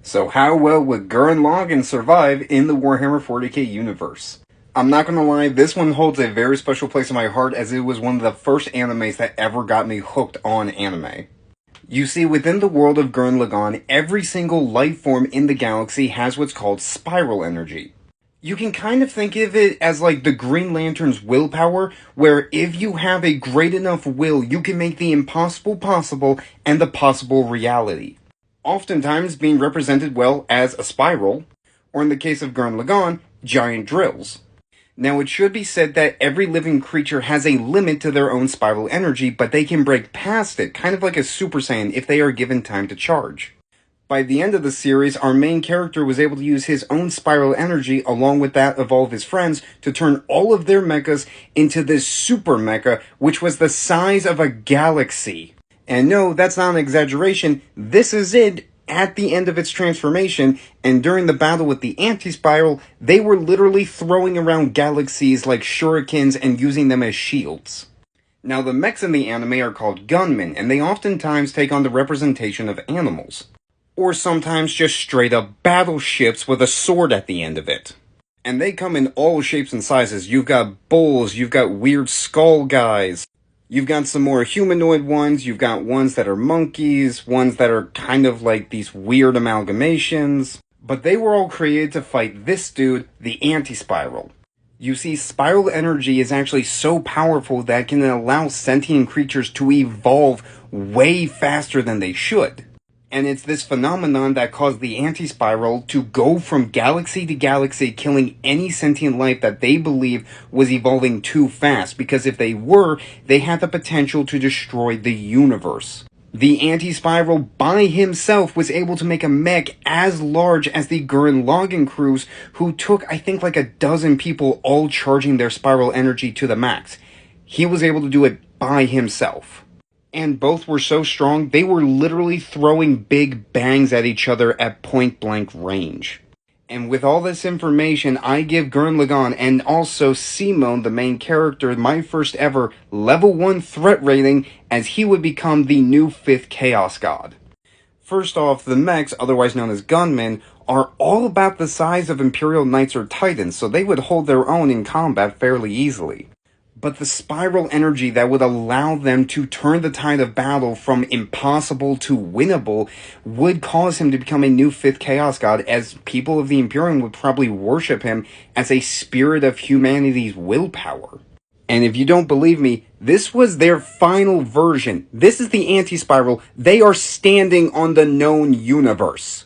So how well would Gurren Lagann survive in the Warhammer 40k universe? I'm not gonna lie, this one holds a very special place in my heart as it was one of the first animes that ever got me hooked on anime. You see, within the world of Gurren Lagann, every single life form in the galaxy has what's called spiral energy. You can kind of think of it as like the Green Lantern's willpower, where if you have a great enough will, you can make the impossible possible and the possible reality. Oftentimes being represented well as a spiral, or in the case of Gurren Lagann, giant drills. Now it should be said that every living creature has a limit to their own spiral energy, but they can break past it, kind of like a Super Saiyan if they are given time to charge. By the end of the series, our main character was able to use his own spiral energy along with that of all of his friends to turn all of their mechas into this super mecha, which was the size of a galaxy. And no, that's not an exaggeration, this is it at the end of its transformation, and during the battle with the anti-spiral, they were literally throwing around galaxies like shurikens and using them as shields. Now the mechs in the anime are called gunmen, and they oftentimes take on the representation of animals. Or sometimes just straight up battleships with a sword at the end of it. And they come in all shapes and sizes. You've got bulls, you've got weird skull guys, you've got some more humanoid ones, you've got ones that are monkeys, ones that are kind of like these weird amalgamations. But they were all created to fight this dude, the anti-spiral. You see, spiral energy is actually so powerful that it can allow sentient creatures to evolve way faster than they should. And it's this phenomenon that caused the anti-spiral to go from galaxy to galaxy, killing any sentient life that they believed was evolving too fast, because if they were, they had the potential to destroy the universe. The anti-spiral by himself was able to make a mech as large as the Gurren Lagann crews, who took, I think, like a dozen people all charging their spiral energy to the max. He was able to do it by himself. And both were so strong, they were literally throwing big bangs at each other at point-blank range. And with all this information, I give Gurren Lagann and also Simon, the main character, my first ever level 1 threat rating, as he would become the new 5th Chaos God. First off, the mechs, otherwise known as gunmen, are all about the size of Imperial Knights or Titans, so they would hold their own in combat fairly easily. But the spiral energy that would allow them to turn the tide of battle from impossible to winnable would cause him to become a new 5th Chaos God, as people of the Imperium would probably worship him as a spirit of humanity's willpower. And if you don't believe me, this was their final version. This is the anti-spiral. They are standing on the known universe.